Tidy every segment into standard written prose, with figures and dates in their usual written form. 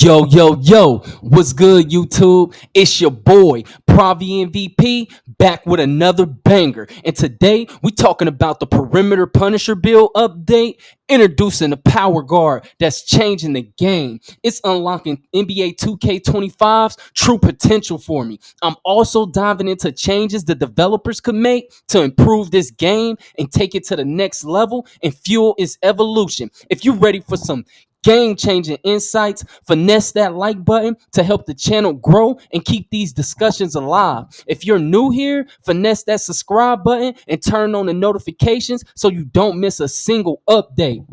Yo, what's good, YouTube? It's your boy, PraviMVP, back with another banger. And today, we talking about the Perimeter Punisher build update, introducing the power guard that's changing the game. It's unlocking NBA 2K25's true potential for me. I'm also diving into changes the developers could make to improve this game and take it to the next level and fuel its evolution. If you're ready for some game-changing insights, finesse that like button to help the channel grow and keep these discussions alive. If you're new here, finesse that subscribe button and turn on the notifications so you don't miss a single update.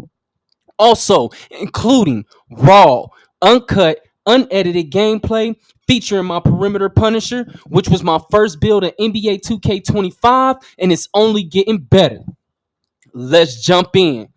Also, including raw, uncut, unedited gameplay featuring my Perimeter Punisher, which was my first build in NBA 2K25, and it's only getting better. Let's jump in.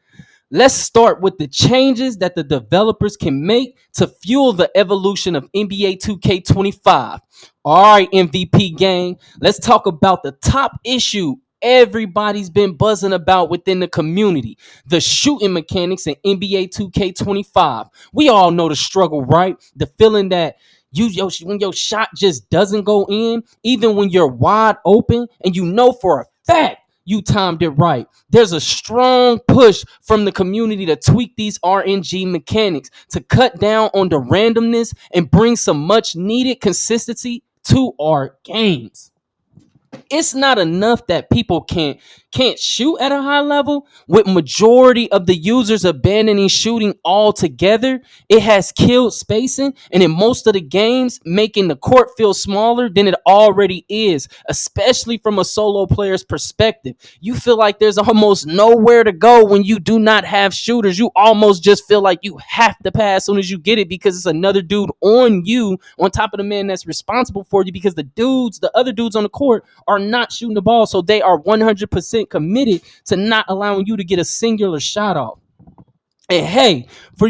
Let's start with the changes that the developers can make to fuel the evolution of NBA 2K25. All right, MVP gang, let's talk about the top issue everybody's been buzzing about within the community: the shooting mechanics in NBA 2K25. We all know the struggle, right? The feeling that when your shot just doesn't go in, even when you're wide open and you know for a fact you timed it right. There's a strong push from the community to tweak these RNG mechanics to cut down on the randomness and bring some much needed consistency to our games. It's not enough that people can't shoot at a high level. With majority of the users abandoning shooting altogether, it has killed spacing, and in most of the games, making the court feel smaller than it already is, especially from a solo player's perspective. You feel like there's almost nowhere to go when you do not have shooters. You almost just feel like you have to pass as soon as you get it because it's another dude on you, on top of the man that's responsible for you, because the other dudes on the court are not shooting the ball, so they are 100% committed to not allowing you to get a singular shot off. And hey, for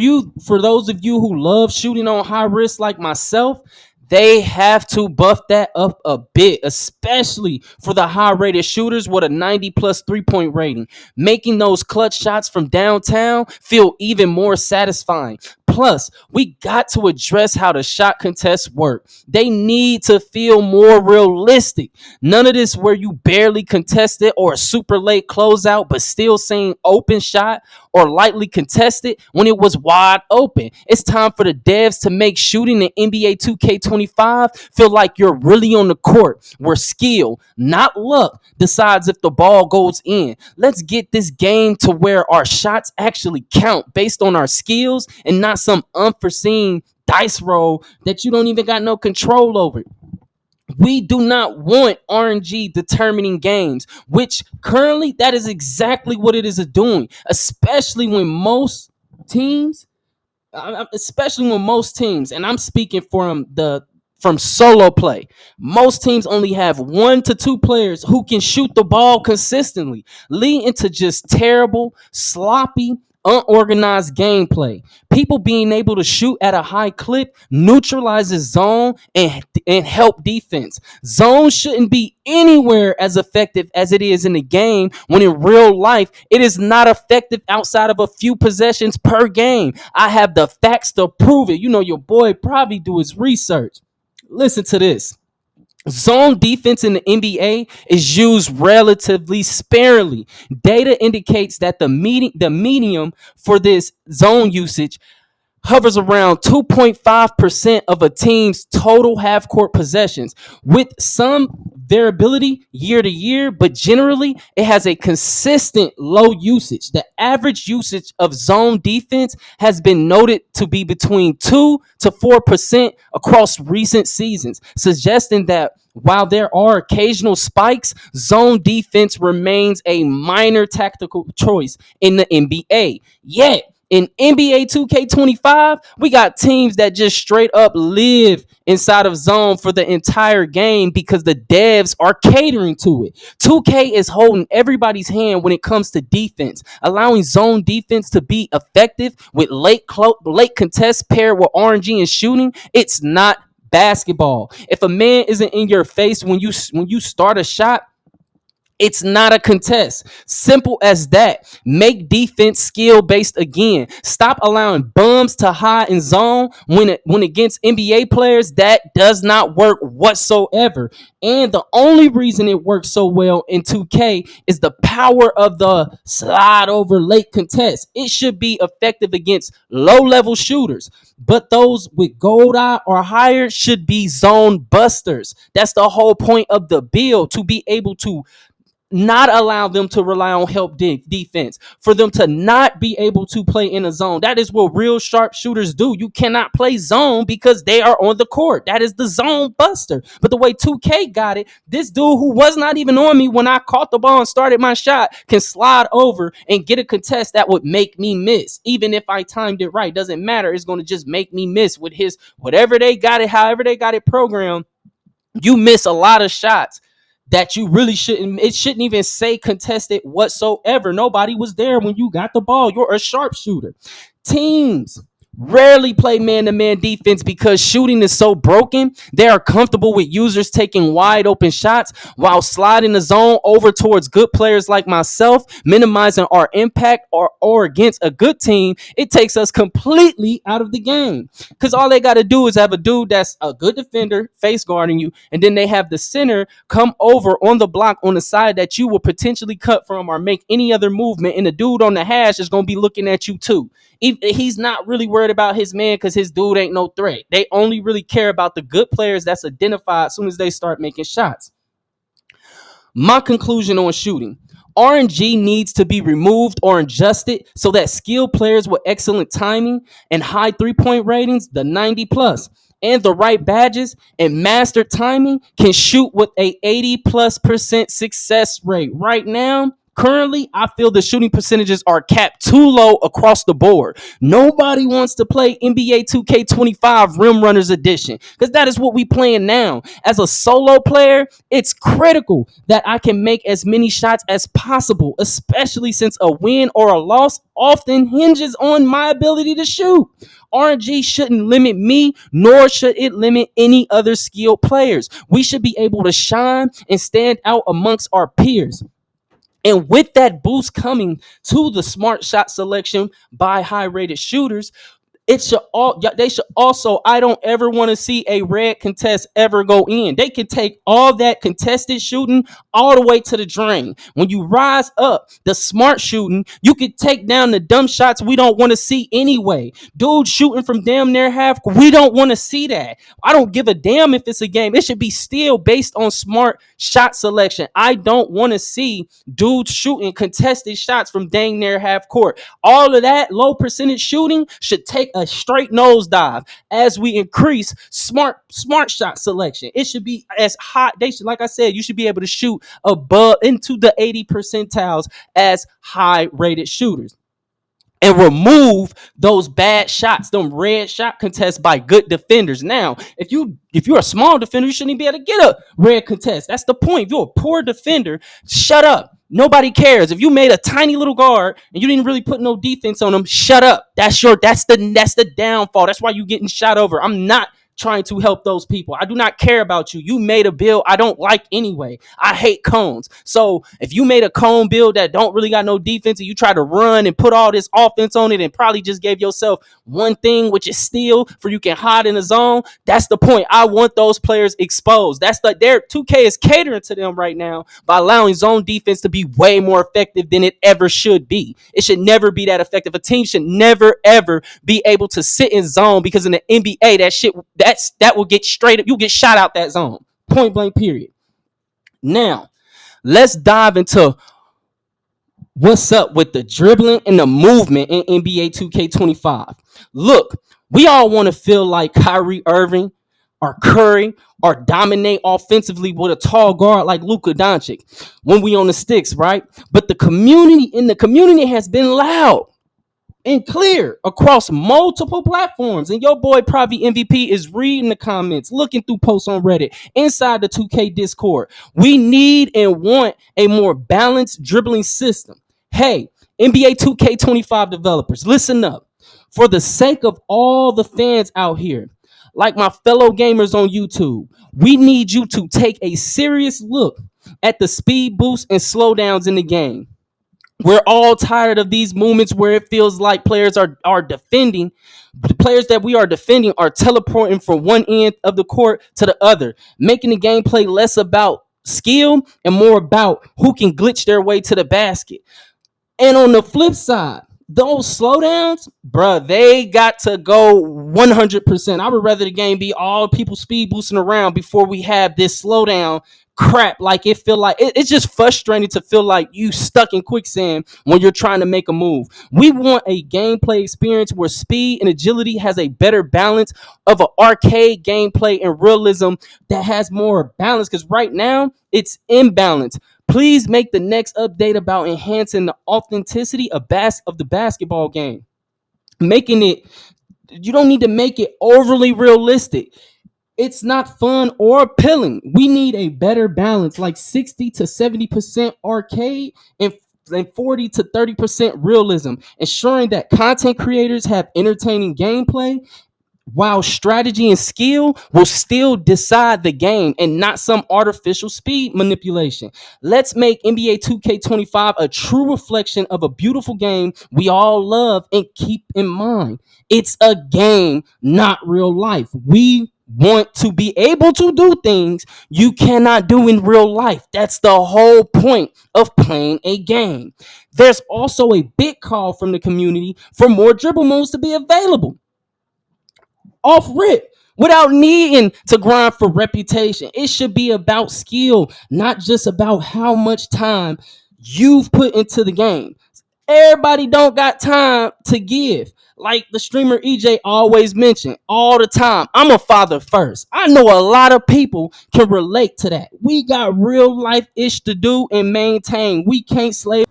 those of you who love shooting on high risk like myself, they have to buff that up a bit, especially for the high rated shooters with a 90 plus 3-point rating, making those clutch shots from downtown feel even more satisfying. Plus, we got to address how the shot contests work. They need to feel more realistic. None of this where you barely contested or a super late closeout, but still saying open shot or lightly contested when it was wide open. It's time for the devs to make shooting in NBA 2K25 feel like you're really on the court, where skill, not luck, decides if the ball goes in. Let's get this game to where our shots actually count based on our skills and not some unforeseen dice roll that you don't even got no control over. We do not want RNG determining games, which currently that is exactly what it is doing, especially when most teams, and I'm speaking from solo play. Most teams only have 1 to 2 players who can shoot the ball consistently, leading to just terrible, sloppy, unorganized gameplay. People being able to shoot at a high clip neutralizes zone and help defense. Zone shouldn't be anywhere as effective as it is in the game, when in real life it is not effective outside of a few possessions per game. I have the facts to prove it. You know, your boy probably do his research. Listen to this. Zone defense in the NBA is used relatively sparingly. Data indicates that the medium for this zone usage hovers around 2.5% of a team's total half-court possessions, with some variability year to year, but generally it has a consistent low usage. The average usage of zone defense has been noted to be between 2 to 4% across recent seasons, suggesting that while there are occasional spikes, zone defense remains a minor tactical choice in the NBA. Yet, in NBA 2K25, we got teams that just straight up live inside of zone for the entire game because the devs are catering to it. 2K is holding everybody's hand when it comes to defense, allowing zone defense to be effective with late contests paired with RNG and shooting. It's not basketball. If a man isn't in your face when you start a shot, It's not a contest. Simple as that. Make defense skill based again. Stop allowing bums to hide in zone when against NBA players. That does not work whatsoever. And the only reason it works so well in 2K is the power of the slide over late contest. It should be effective against low level shooters, but those with gold eye or higher should be zone busters. That's the whole point of the build, to be able to not allow them to rely on help defense, for them to not be able to play in a zone. That is what real sharp shooters do. You cannot play zone because they are on the court. That is the zone buster. But the way 2K got it, this dude who was not even on me when I caught the ball and started my shot can slide over and get a contest that would make me miss. Even if I timed it right, doesn't matter. It's going to just make me miss with his whatever they got it, however they got it programmed. You miss a lot of shots that you really shouldn't. It shouldn't even say contested whatsoever. Nobody was there when you got the ball. You're a sharpshooter. Teams rarely play man-to-man defense because shooting is so broken. They are comfortable with users taking wide open shots while sliding the zone over towards good players like myself, minimizing our impact. Or against a good team, it takes us completely out of the game, because all they got to do is have a dude that's a good defender face guarding you, and then they have the center come over on the block on the side that you will potentially cut from or make any other movement, and the dude on the hash is going to be looking at you too. He's not really worried about his man because his dude ain't no threat. They only really care about the good players that's identified as soon as they start making shots. My conclusion on shooting: RNG needs to be removed or adjusted so that skilled players with excellent timing and high 3-point ratings, the 90 plus, and the right badges and master timing can shoot with a 80+% success rate. Right now, currently, I feel the shooting percentages are capped too low across the board. Nobody wants to play NBA 2K25 Rim Runners Edition because that is what we playing now. As a solo player, it's critical that I can make as many shots as possible, especially since a win or a loss often hinges on my ability to shoot. RNG shouldn't limit me, nor should it limit any other skilled players. We should be able to shine and stand out amongst our peers. And with that boost coming to the smart shot selection by high rated shooters, they should also, I don't ever want to see a red contest ever go in. They can take all that contested shooting all the way to the drain. When you rise up the smart shooting, you can take down the dumb shots we don't want to see anyway. Dude shooting from damn near half, we don't want to see that. I don't give a damn if it's a game. It should be still based on smart shot selection. I don't want to see dudes shooting contested shots from dang near half court. All of that low percentage shooting should take a straight nosedive as we increase smart shot selection. It should be as hot. They should, like I said, you should be able to shoot above into the 80 percentiles as high rated shooters, and remove those bad shots, them red shot contests by good defenders. Now, if you're a small defender, you shouldn't even be able to get a red contest. That's the point. If you're a poor defender, shut up. Nobody cares. If you made a tiny little guard and you didn't really put no defense on them, shut up. That's the downfall. That's why you getting shot over. I'm not trying to help those people. I do not care about you. You made a build I don't like anyway. I hate cones. So if you made a cone build that don't really got no defense and you try to run and put all this offense on it and probably just gave yourself one thing, which is steal, for you can hide in the zone, that's the point. I want those players exposed. That's their 2K is catering to them right now by allowing zone defense to be way more effective than it ever should be. It should never be that effective. A team should never ever be able to sit in zone, because in the NBA that will get straight up. You get shot out that zone. Point blank, period. Now, let's dive into what's up with the dribbling and the movement in NBA 2K25. Look, we all want to feel like Kyrie Irving or Curry or dominate offensively with a tall guard like Luka Doncic when we on the sticks, right? But the community has been loud and clear across multiple platforms. And your boy PraviMVP is reading the comments, looking through posts on Reddit, inside the 2K Discord. We need and want a more balanced dribbling system. Hey, NBA 2K25 developers, listen up. For the sake of all the fans out here, like my fellow gamers on YouTube, we need you to take a serious look at the speed boosts and slowdowns in the game. We're all tired of these moments where it feels like players are defending. The players that we are defending are teleporting from one end of the court to the other, making the gameplay less about skill and more about who can glitch their way to the basket. And on the flip side, those slowdowns, bruh, they got to go 100%. I would rather the game be all people speed boosting around before we have this slowdown crap. Like it feel like it's just frustrating to feel like you stuck in quicksand when you're trying to make a move. We want a gameplay experience where speed and agility has a better balance of an arcade gameplay and realism that has more balance, because right now it's imbalance. Please make the next update about enhancing the authenticity of the basketball game. Making it, you don't need to make it overly realistic. It's not fun or appealing. We need a better balance, like 60 to 70% arcade and 40 to 30% realism, ensuring that content creators have entertaining gameplay while strategy and skill will still decide the game and not some artificial speed manipulation. Let's make NBA 2K25 a true reflection of a beautiful game we all love, and keep in mind, it's a game, not real life. We want to be able to do things you cannot do in real life. That's the whole point of playing a game. There's also a big call from the community for more dribble moves to be available off rip without needing to grind for reputation. It should be about skill, not just about how much time you've put into the game. Everybody don't got time to give. Like the streamer EJ always mentioned all the time, I'm a father first. I know a lot of people can relate to that. We got real life ish to do and maintain. We can't slave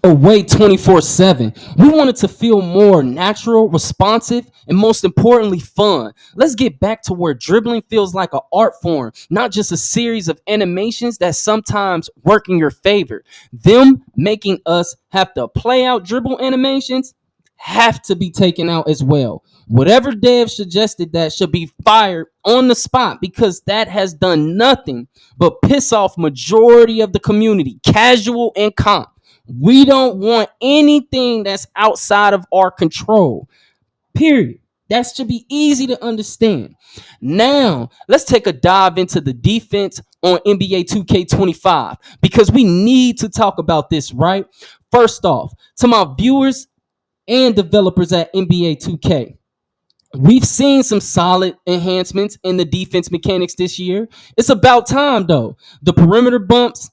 away 24/7. We want it to feel more natural, responsive, and most importantly, fun. Let's get back to where dribbling feels like an art form, not just a series of animations that sometimes work in your favor. Them making us have to play out dribble animations have to be taken out as well. Whatever dev suggested that should be fired on the spot, because that has done nothing but piss off majority of the community, casual and comp. We don't want anything that's outside of our control. Period. That should be easy to understand. Now, let's take a dive into the defense on NBA 2K25, because we need to talk about this, right? First off, to my viewers and developers at NBA 2K, we've seen some solid enhancements in the defense mechanics this year. It's about time, though. The perimeter bumps,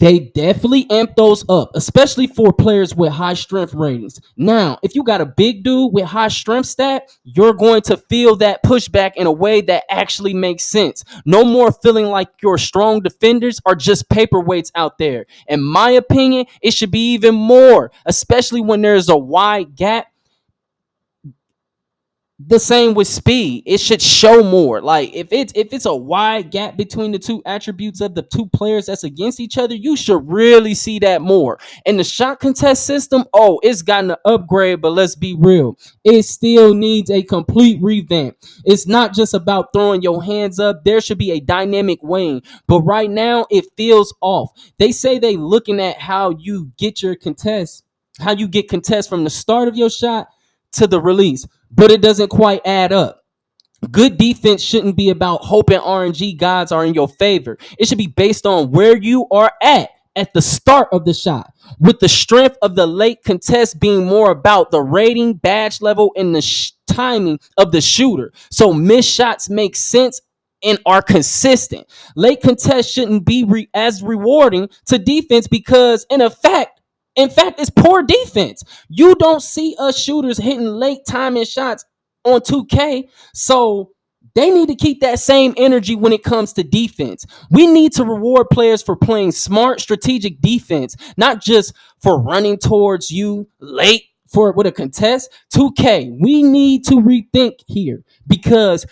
they definitely amp those up, especially for players with high strength ratings. Now, if you got a big dude with high strength stat, you're going to feel that pushback in a way that actually makes sense. No more feeling like your strong defenders are just paperweights out there. In my opinion, it should be even more, especially when there's a wide gap. The same with speed. It should show more. Like if it's a wide gap between the two attributes of the two players that's against each other, you should really see that more. And the shot contest system, oh, it's gotten an upgrade, but let's be real, it still needs a complete revamp. It's not just about throwing your hands up. There should be a dynamic wing, but right now it feels off. They say they looking at how you get your contest, how you get contest from the start of your shot to the release, but it doesn't quite add up. Good defense shouldn't be about hoping RNG gods are in your favor. It should be based on where you are at the start of the shot, with the strength of the late contest being more about the rating, badge level, and the timing of the shooter. So missed shots make sense and are consistent. Late contests shouldn't be as rewarding to defense because, in fact, it's poor defense. You don't see us shooters hitting late timing shots on 2K. So they need to keep that same energy when it comes to defense. We need to reward players for playing smart, strategic defense, not just for running towards you late for with a contest. 2K, we need to rethink here, because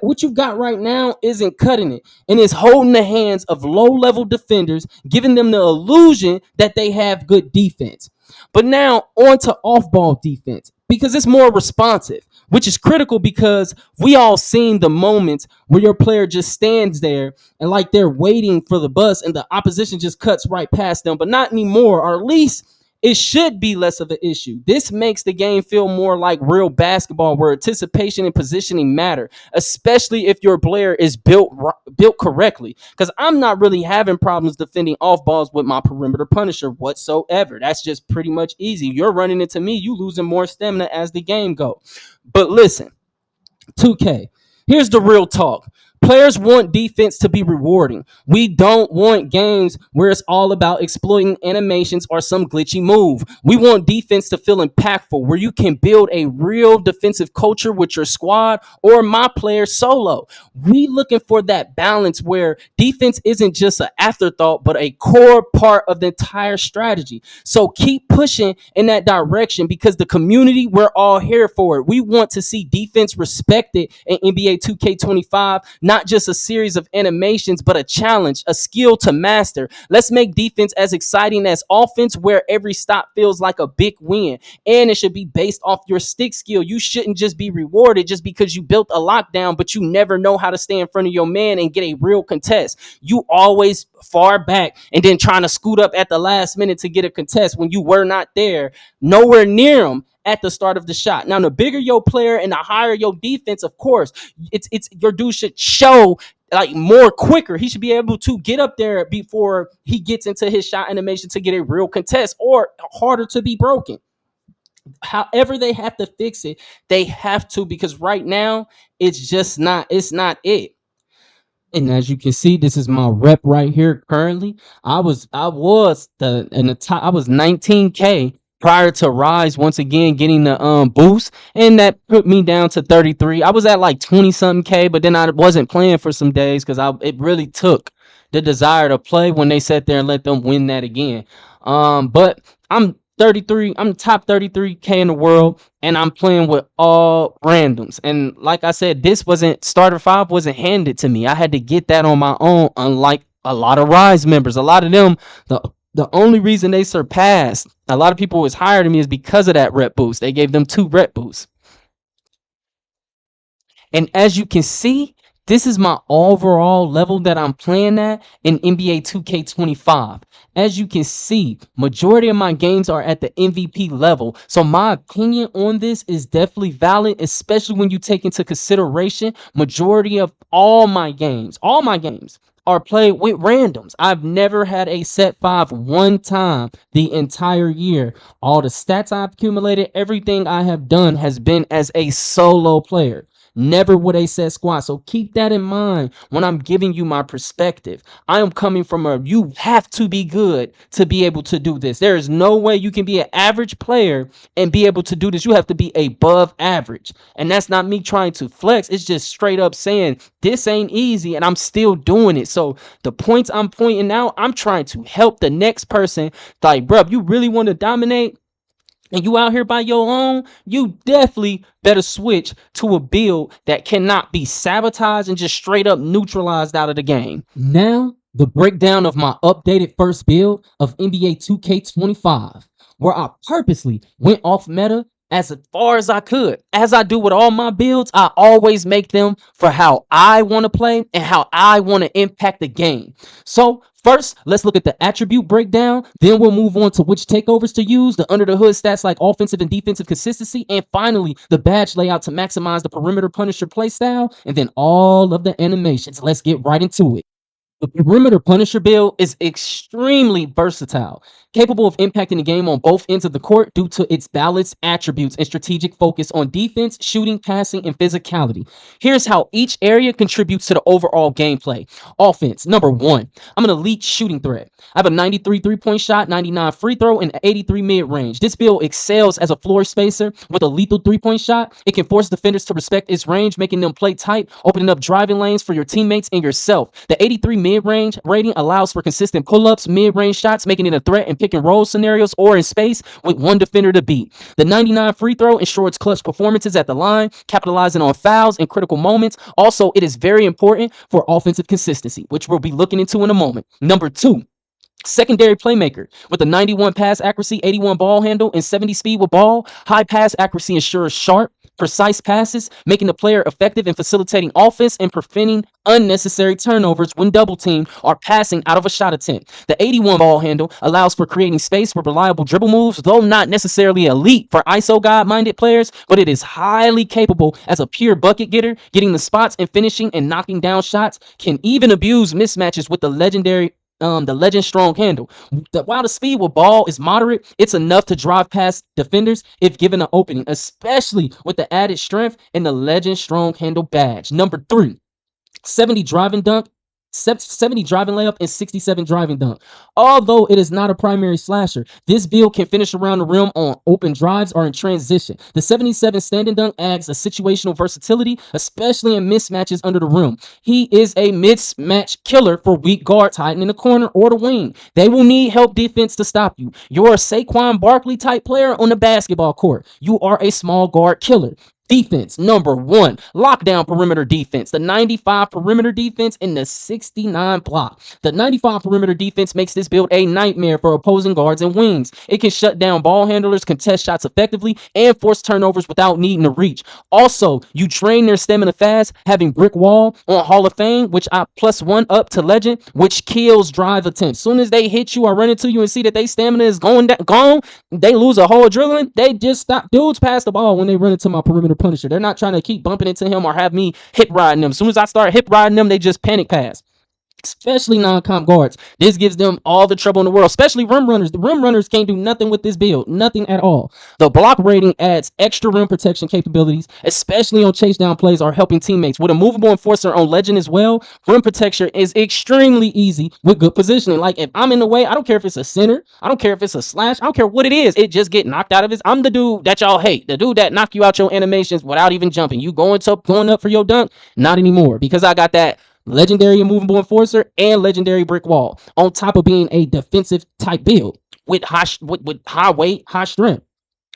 what you've got right now isn't cutting it, and it's holding the hands of low-level defenders, giving them the illusion that they have good defense. But now on to off-ball defense, because it's more responsive. which is critical because we all seen the moments where your player just stands there and like they're waiting for the bus and the opposition just cuts right past them, but not anymore, or at least it should be less of an issue. This makes the game feel more like real basketball where anticipation and positioning matter, especially if your player is built correctly. Because I'm not really having problems defending off balls with my perimeter punisher whatsoever. That's just pretty much easy. You're running into me, you losing more stamina as the game goes. But listen, 2K. Here's the real talk. Players want defense to be rewarding. We don't want games where it's all about exploiting animations or some glitchy move. We want defense to feel impactful, where you can build a real defensive culture with your squad or my player solo. We looking for that balance where defense isn't just an afterthought, but a core part of the entire strategy. So keep pushing in that direction because the community, we're all here for it. We want to see defense respected in NBA 2K25, not just a series of animations, but a challenge, a skill to master. Let's make defense as exciting as offense, where every stop feels like a big win. And it should be based off your stick skill. You shouldn't just be rewarded just because you built a lockdown, but you never know how to stay in front of your man and get a real contest. You always far back and then trying to scoot up at the last minute to get a contest when you were not there, nowhere near them at the start of the shot. Now, the bigger your player and the higher your defense, of course, it's your dude should show like more quicker. He should be able to get up there before he gets into his shot animation to get a real contest or harder to be broken. However they have to fix it, they have to, because right now it's not it. And as you can see, this is my rep right here currently. I was the in the top. I was 19K prior to Rise once again getting the boost, and that put me down to 33. I was at like 20 something K, but then I wasn't playing for some days because I it really took the desire to play when they sat there and let them win that again. But I'm 33. I'm top 33K in the world, and I'm playing with all randoms. And like I said, this wasn't starter five wasn't handed to me. I had to get that on my own. Unlike a lot of Rise members, a lot of them, the only reason they surpassed a lot of people was higher than me is because of that rep boost. They gave them 2 rep boosts. And as you can see, this is my overall level that I'm playing at in NBA 2K25. As you can see, majority of my games are at the MVP level. So my opinion on this is definitely valid, especially when you take into consideration majority of all my games are played with randoms. I've never had a set 5 one time the entire year. All the stats I've accumulated, everything I have done has been as a solo player, never with a set squad. So keep that in mind when I'm giving you my perspective. I am coming from a you have to be good to be able to do this. There is no way you can be an average player and be able to do this. You have to be above average. And that's not me trying to flex. It's just straight up saying this ain't easy and I'm still doing it. So the points I'm pointing out, I'm trying to help the next person. Like, bro, you really want to dominate and you out here by your own, you definitely better switch to a build that cannot be sabotaged and just straight up neutralized out of the game. Now, the breakdown of my updated first build of NBA 2K25, where I purposely went off meta as far as I could. As I do with all my builds, I always make them for how I want to play and how I want to impact the game. So first, let's look at the attribute breakdown. Then we'll move on to which takeovers to use, the under the hood stats like offensive and defensive consistency, and finally, the badge layout to maximize the perimeter punisher playstyle, and then all of the animations. Let's get right into it. The perimeter punisher build is extremely versatile, capable of impacting the game on both ends of the court due to its balanced attributes and strategic focus on defense, shooting, passing, and physicality. Here's how each area contributes to the overall gameplay. Offense, number 1, I'm an elite shooting threat. I have a 93 three-point shot, 99 free throw, and 83 mid-range. This build excels as a floor spacer with a lethal three-point shot. It can force defenders to respect its range, making them play tight, opening up driving lanes for your teammates and yourself. The 83 mid-range rating allows for consistent pull-ups, mid-range shots, making it a threat in pick and roll scenarios or in space with one defender to beat. The 99 free throw ensures clutch performances at the line, capitalizing on fouls and critical moments. Also, it is very important for offensive consistency, which we'll be looking into in a moment. Number 2, secondary playmaker with a 91 pass accuracy, 81 ball handle, and 70 speed with ball. High pass accuracy ensures sharp, precise passes, making the player effective in facilitating offense and preventing unnecessary turnovers when double teamed or passing out of a shot attempt. The 81 ball handle allows for creating space for reliable dribble moves, though not necessarily elite for ISO guide minded players, but it is highly capable as a pure bucket getter, getting the spots and finishing and knocking down shots, can even abuse mismatches with the legend strong handle. While the speed with ball is moderate, it's enough to drive past defenders if given an opening, especially with the added strength and the legend strong handle badge. Number 3, 70 driving dunk, 70 driving layup, and 67 driving dunk. Although it is not a primary slasher, this build can finish around the rim on open drives or in transition. The 77 standing dunk adds a situational versatility, especially in mismatches under the rim. He is a mismatch killer for weak guards hiding in the corner or the wing. They will need help defense to stop you. You're a Saquon Barkley type player on the basketball court. You are a small guard killer. Defense, number 1, lockdown perimeter defense. The 95 perimeter defense and the 69 block. The 95 perimeter defense makes this build a nightmare for opposing guards and wings. It can shut down ball handlers, contest shots effectively, and force turnovers without needing to reach. Also, you drain their stamina fast, having brick wall on Hall of Fame, which I +1 up to legend, which kills drive attempts. Soon as they hit you or run into you and see that they stamina is gone, they lose a whole adrenaline. They just stop. Dudes pass the ball when they run into my perimeter Punisher. They're not trying to keep bumping into him or have me hip riding them. As soon as I start hip riding them, they just panic pass. Especially non-comp guards. This gives them all the trouble in the world, especially rim runners. The rim runners can't do nothing with this build, nothing at all. The block rating adds extra rim protection capabilities, especially on chase down plays or helping teammates. With a movable enforcer on legend as well, rim protection is extremely easy with good positioning. Like if I'm in the way, I don't care if it's a center, I don't care if it's a slash, I don't care what it is. It just get knocked out of his. I'm the dude that y'all hate, the dude that knock you out your animations without even jumping. You going up for your dunk? Not anymore, because I got that legendary immovable enforcer and legendary brick wall on top of being a defensive type build with high weight, high strength,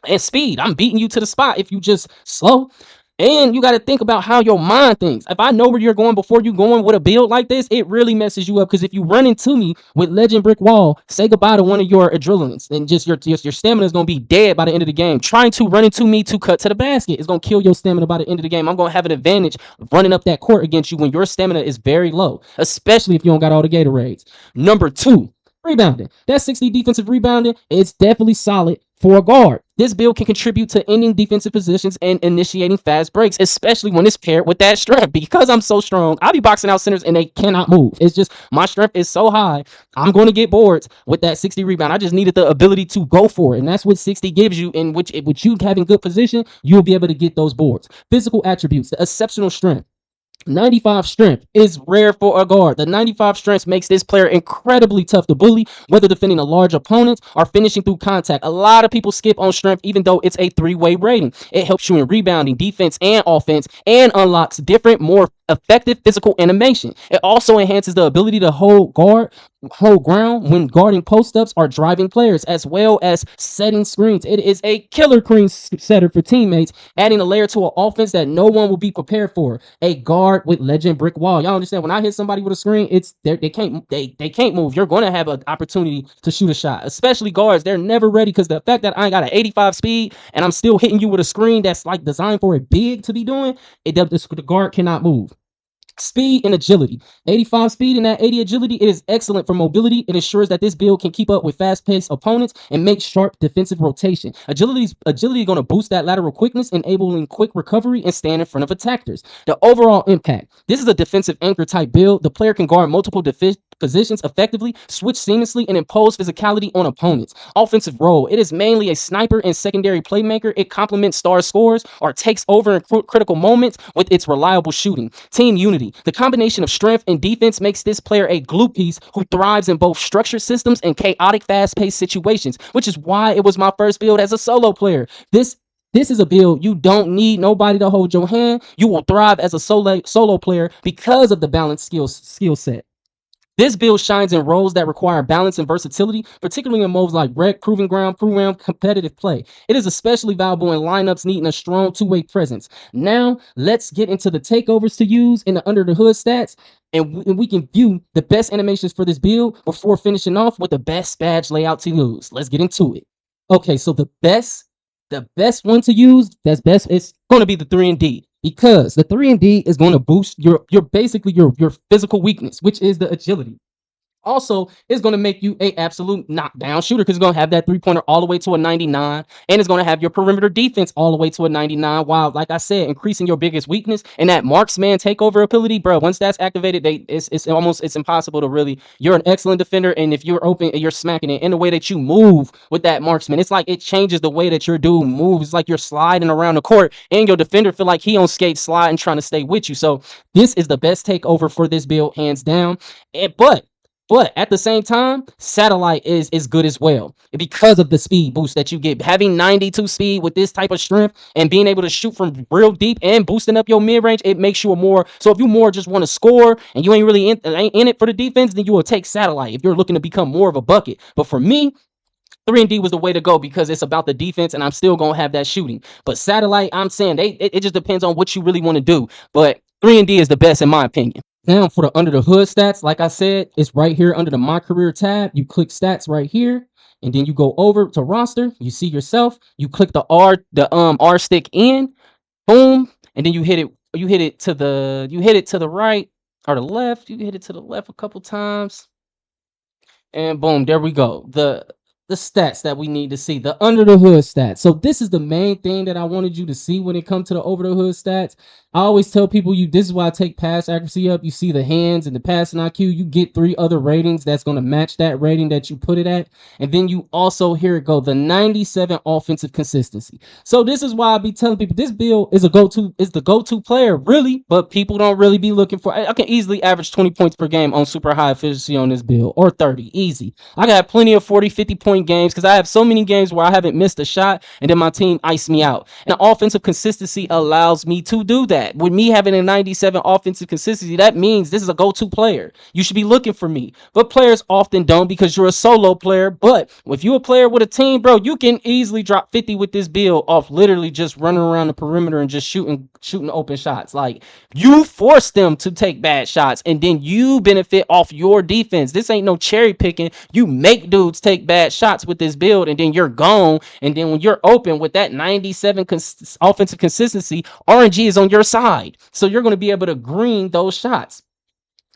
and speed. I'm beating you to the spot if you just slow. And you got to think about how your mind thinks. If I know where you're going before you going with a build like this, it really messes you up. Because if you run into me with legend brick wall, say goodbye to one of your adrenalines, and just your stamina is going to be dead by the end of the game. Trying to run into me to cut to the basket is going to kill your stamina by the end of the game. I'm going to have an advantage running up that court against you when your stamina is very low, especially if you don't got all the Gatorades. Number 2, rebounding. That 60 defensive rebounding is definitely solid for a guard. This build can contribute to ending defensive positions and initiating fast breaks, especially when it's paired with that strength. Because I'm so strong, I'll be boxing out centers and they cannot move. It's just my strength is so high, I'm going to get boards with that 60 rebound. I just needed the ability to go for it, and that's what 60 gives you, in which with you having good position, you'll be able to get those boards. Physical attributes, the exceptional strength. 95 strength is rare for a guard. The 95 strength makes this player incredibly tough to bully, whether defending a large opponent or finishing through contact. A lot of people skip on strength, even though it's a 3-way rating. It helps you in rebounding, defense, and offense, and unlocks different, more effective physical animation. It also enhances the ability to hold ground when guarding post-ups or driving players, as well as setting screens. It is a killer screen setter for teammates, adding a layer to an offense that no one will be prepared for. A guard with legend brick wall. Y'all understand, when I hit somebody with a screen, it's they can't move. You're going to have an opportunity to shoot a shot, especially guards. They're never ready, because the fact that I got an 85 speed and I'm still hitting you with a screen that's like designed for a big to be doing it, the guard cannot move. Speed and agility. 85 speed and that 80 agility, it is excellent for mobility. It ensures that this build can keep up with fast-paced opponents and make sharp defensive rotation. Agility is going to boost that lateral quickness, enabling quick recovery and stand in front of attackers. The overall impact. This is a defensive anchor type build. The player can guard multiple positions effectively, switch seamlessly, and impose physicality on opponents. Offensive role. It is mainly a sniper and secondary playmaker. It complements star scores or takes over in critical moments with its reliable shooting. Team unity. The combination of strength and defense makes this player a glue piece who thrives in both structured systems and chaotic, fast-paced situations, which is why it was my first build as a solo player. This is a build you don't need nobody to hold your hand. You will thrive as a solo player because of the balanced skill set. This build shines in roles that require balance and versatility, particularly in modes like rec, proving ground, pro-am, competitive play. It is especially valuable in lineups needing a strong two-way presence. Now, let's get into the takeovers to use in the under the hood stats, and we can view the best animations for this build before finishing off with the best badge layout to use. Let's get into it. Okay, so the best the best one to use, that's best, it's going to be the 3 and D, because the 3 and D is going to boost your basically your physical weakness, which is the agility. Also, it's going to make you a absolute knockdown shooter, because it's going to have that 3-pointer all the way to a 99, and it's going to have your perimeter defense all the way to a 99, while, like I said, increasing your biggest weakness and that marksman takeover ability, bro. Once that's activated, it's impossible to really. You're an excellent defender, and if you're open, you're smacking it. In the way that you move with that marksman, it's like it changes the way that your dude moves. It's like you're sliding around the court, and your defender feel like he on skates sliding, trying to stay with you. So this is the best takeover for this build, hands down. But at the same time, satellite is good as well, because of the speed boost that you get. Having 92 speed with this type of strength and being able to shoot from real deep and boosting up your mid range, it makes you a more. So if you more just want to score and you ain't really ain't in it for the defense, then you will take satellite if you're looking to become more of a bucket. But for me, 3 and D was the way to go, because it's about the defense, and I'm still gonna have that shooting. But satellite, I'm saying it just depends on what you really want to do. But 3 and D is the best in my opinion. Now for the under the hood stats, like I said, it's right here under the My Career tab. You click stats right here, and then you go over to roster. You see yourself. You click the R stick in, boom, and then you hit it. You hit it to the right or the left. You hit it to the left a couple times, and boom, there we go. The stats that we need to see, the under the hood stats. So this is the main thing that I wanted you to see when it comes to the over the hood stats. I always tell people, this is why I take pass accuracy up. You see the hands and the passing IQ, you get 3 other ratings that's going to match that rating that you put it at. And then you also, here it go, the 97 offensive consistency. So this is why I be telling people this build is the go-to player, really, but people don't really be looking for. I can easily average 20 points per game on super high efficiency on this build, or 30, easy. I got plenty of 40, 50 point games, because I have so many games where I haven't missed a shot, and then my team iced me out. And the offensive consistency allows me to do that. With me having a 97 offensive consistency, that means this is a go-to player. You should be looking for me. But players often don't, because you're a solo player. But if you're a player with a team, bro, you can easily drop 50 with this build off literally just running around the perimeter and just shooting open shots. Like, you force them to take bad shots, and then you benefit off your defense. This ain't no cherry picking. You make dudes take bad shots with this build, and then you're gone. And then when you're open with that 97 offensive consistency, RNG is on your side. So you're going to be able to green those shots.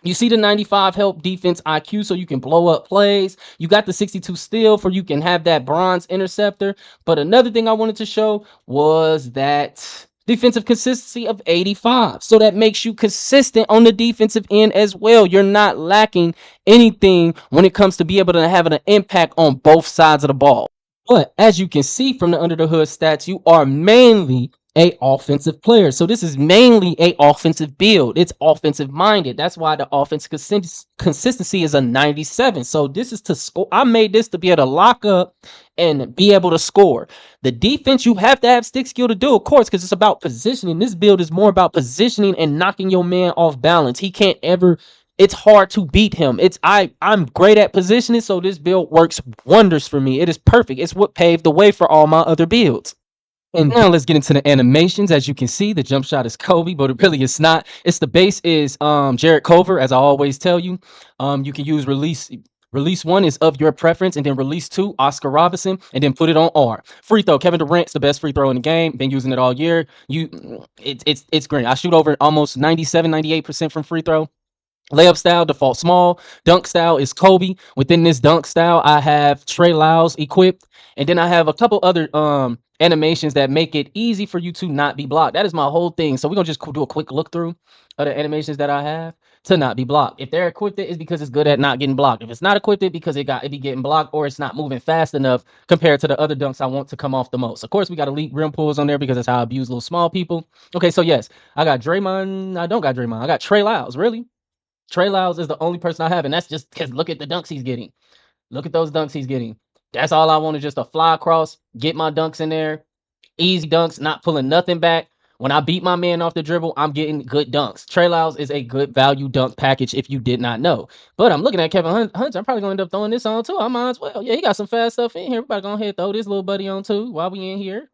You see the 95 help defense IQ, so you can blow up plays. You got the 62 steal, for you can have that bronze interceptor. But another thing I wanted to show was that defensive consistency of 85. So that makes you consistent on the defensive end as well. You're not lacking anything when it comes to be able to have an impact on both sides of the ball. But as you can see from the under the hood stats, you are mainly a offensive player. So this is mainly a offensive build. It's offensive minded. That's why the offensive consistency is a 97. So this is to score. I made this to be able to lock up and be able to score. The defense, you have to have stick skill to do, of course, because it's about positioning. This build is more about positioning and knocking your man off balance. He can't ever. It's hard to beat him. I'm great at positioning, so this build works wonders for me. It is perfect. It's what paved the way for all my other builds. And now let's get into the animations. As you can see, the jump shot is Kobe, but it really is not. It's the base is Jared Culver, as I always tell you. You can use release 1 is of your preference, and then release 2, Oscar Robinson, and then put it on R. Free throw, Kevin Durant's the best free throw in the game. Been using it all year. It's great. I shoot over almost 97, 98% from free throw. Layup style, default small. Dunk style is Kobe. Within this dunk style, I have Trey Lyles equipped. And then I have a couple other animations that make it easy for you to not be blocked. That is my whole thing. So we're going to just do a quick look through of the animations that I have to not be blocked. If they're equipped, it's because it's good at not getting blocked. If it's not equipped, because it be getting blocked, or it's not moving fast enough compared to the other dunks I want to come off the most. Of course, we got elite rim pulls on there, because that's how I abuse little small people. Okay, so yes, I got Draymond. I don't got Draymond. I got Trey Lyles, really. Trey Lyles is the only person I have, and that's just because look at the dunks he's getting. Look at those dunks he's getting. That's all I want, is just a fly across, get my dunks in there. Easy dunks, not pulling nothing back. When I beat my man off the dribble, I'm getting good dunks. Trey Lyles is a good value dunk package, if you did not know. But I'm looking at Kevin Hunter. I'm probably going to end up throwing this on too. I might as well. Yeah, he got some fast stuff in here. Everybody go ahead and throw this little buddy on too while we in here.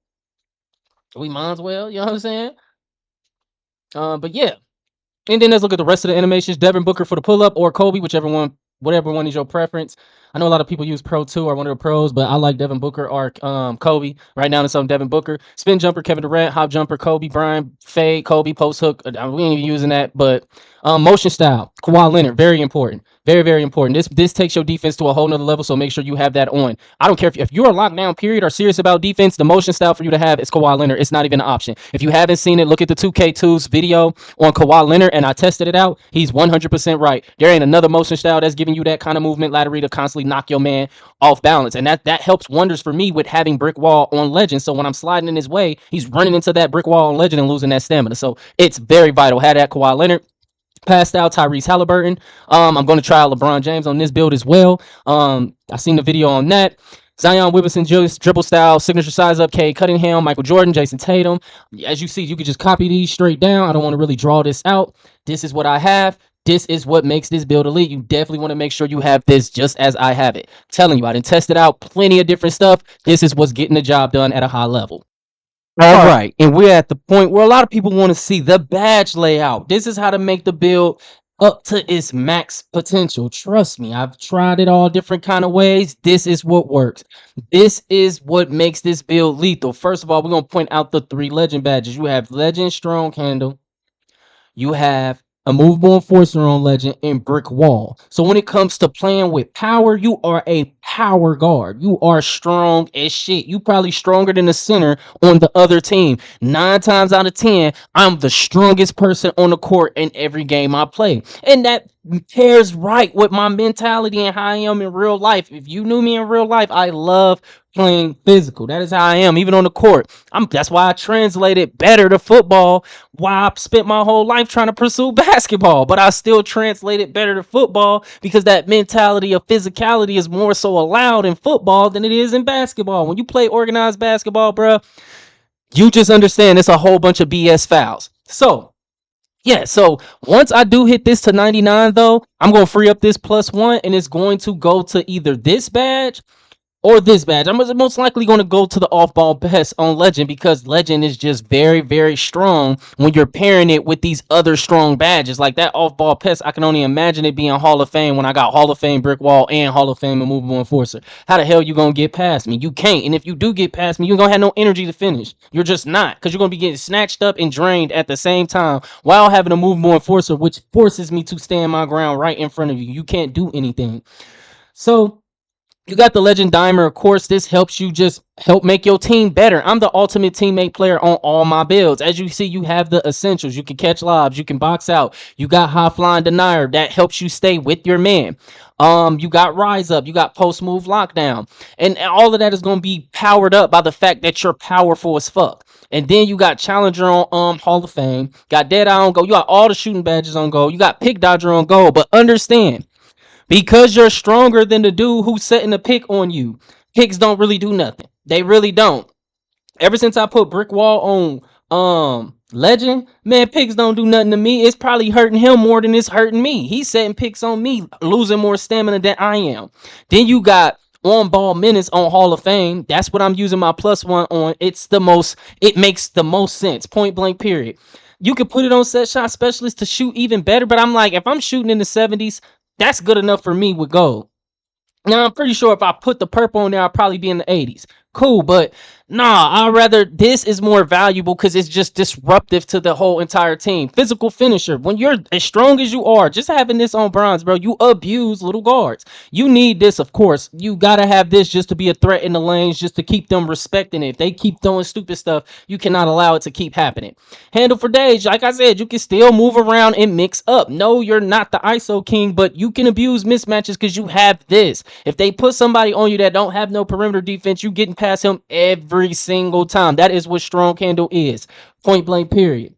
We might as well. You know what I'm saying? But yeah. And then let's look at the rest of the animations. Devin Booker for the pull-up, or Kobe, whatever one is your preference. I know a lot of people use Pro 2 or one of the pros, but I like Devin Booker or Kobe. Right now, it's on Devin Booker. Spin jumper, Kevin Durant. Hop jumper, Kobe Bryant. Fade, Kobe. Post hook. We ain't even using that, but motion style, Kawhi Leonard, very important. Very, very important. This takes your defense to a whole nother level, so make sure you have that on. I don't care if you're a lockdown period or serious about defense, the motion style for you to have is Kawhi Leonard. It's not even an option. If you haven't seen it, look at the 2K2's video on Kawhi Leonard, and I tested it out. He's 100% right. There ain't another motion style that's giving you that kind of movement laterally to constantly knock your man off balance, and that helps wonders for me with having brick wall on Legend. So when I'm sliding in his way, he's running into that brick wall on Legend and losing that stamina. So it's very vital. Had that Kawhi Leonard. Passed out Tyrese Halliburton. I'm going to try LeBron James on this build as well. I seen the video on that. Zion Williamson, dribble style, signature size up, Cade Cunningham, Michael Jordan, Jason Tatum. As you see, you can just copy these straight down. I don't want to really draw this out. This is what I have. This is what makes this build elite. You definitely want to make sure you have this just as I have it. Telling you, I done tested out plenty of different stuff. This is what's getting the job done at a high level. All right, and we're at the point where a lot of people want to see the badge layout. This is how to make the build up to its max potential. Trust me, I've tried it all different kind of ways. This is what works. This is what makes this build lethal. First of all, we're going to point out the 3 legend badges. You have Legend Strong Handle. You have a movable enforcer on Legend and brick wall. So when it comes to playing with power, you are a power guard. You are strong as shit. You probably stronger than the center on the other team. 9 times out of 10, I'm the strongest person on the court in every game I play. And that pairs right with my mentality and how I am in real life. If you knew me in real life, I love playing physical. That is how I am, even on the court. That's why I translated better to football. Why I spent my whole life trying to pursue basketball, but I still translated better to football because that mentality of physicality is more so allowed in football than it is in basketball. When you play organized basketball, bro, you just understand it's a whole bunch of BS fouls. So yeah, so once I do hit this to 99 though, I'm going to free up this +1 and it's going to go to either this badge or this badge. I'm most likely going to go to the off-ball best on Legend because Legend is just very, very strong when you're pairing it with these other strong badges. Like that off-ball pest, I can only imagine it being Hall of Fame when I got Hall of Fame Brick Wall and Hall of Fame Immovable Enforcer. How the hell you going to get past me? You can't. And if you do get past me, you're going to have no energy to finish. You're just not, because you're going to be getting snatched up and drained at the same time while having a Movable Enforcer, which forces me to stand my ground right in front of you. You can't do anything. So you got the Legend Dimer. Of course, this helps you just help make your team better. I'm the ultimate teammate player on all my builds. As you see, you have the essentials. You can catch lobs. You can box out. You got high flying denier. That helps you stay with your man. You got rise up. You got post move lockdown. And all of that is going to be powered up by the fact that you're powerful as fuck. And then you got Challenger on Hall of Fame. Got Deadeye on go. You got all the shooting badges on go. You got Pick Dodger on go. But understand, because you're stronger than the dude who's setting the pick on you, picks don't really do nothing. They really don't. Ever since I put brick wall on Legend, man, picks don't do nothing to me. It's probably hurting him more than it's hurting me. He's setting picks on me, losing more stamina than I am. Then you got on ball minutes on Hall of Fame. That's what I'm using my +1 on. It makes the most sense. Point blank period. You could put it on set shot specialist to shoot even better, but I'm like, if I'm shooting in the 70s, that's good enough for me with gold. Now, I'm pretty sure if I put the purple on there, I'll probably be in the 80s. Cool, but nah, I'd rather, this is more valuable because it's just disruptive to the whole entire team. Physical finisher. When you're as strong as you are, just having this on bronze, bro, you abuse little guards. You need this, of course. You gotta have this just to be a threat in the lanes, just to keep them respecting it. If they keep throwing stupid stuff, you cannot allow it to keep happening. Handle for days. Like I said, you can still move around and mix up. No, you're not the ISO king, but you can abuse mismatches because you have this. If they put somebody on you that don't have no perimeter defense, you getting past him every single time. That is what strong handle is. Point blank period.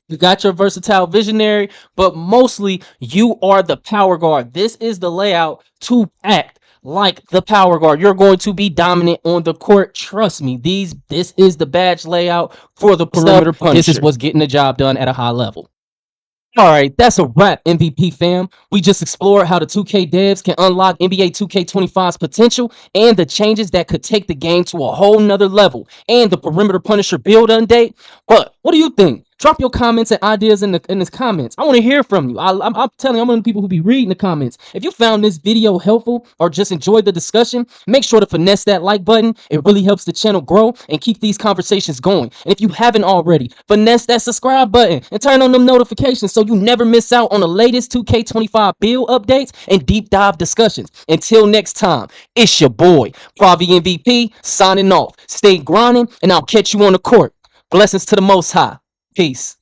You got your versatile visionary, but mostly you are the power guard. This is the layout to act like the power guard. You're going to be dominant on the court. Trust me. This is the badge layout for the perimeter punisher. This is what's getting the job done at a high level. All right, that's a wrap, MVP fam. We just explored how the 2K devs can unlock NBA 2K25's potential and the changes that could take the game to a whole nother level and the perimeter punisher build update. But what do you think? Drop your comments and ideas in the comments. I want to hear from you. I'm telling you, I'm one of the people who be reading the comments. If you found this video helpful or just enjoyed the discussion, make sure to finesse that like button. It really helps the channel grow and keep these conversations going. And if you haven't already, finesse that subscribe button and turn on them notifications so you never miss out on the latest 2K25 build updates and deep dive discussions. Until next time, it's your boy, PraviMVP, signing off. Stay grinding, and I'll catch you on the court. Blessings to the Most High. Peace.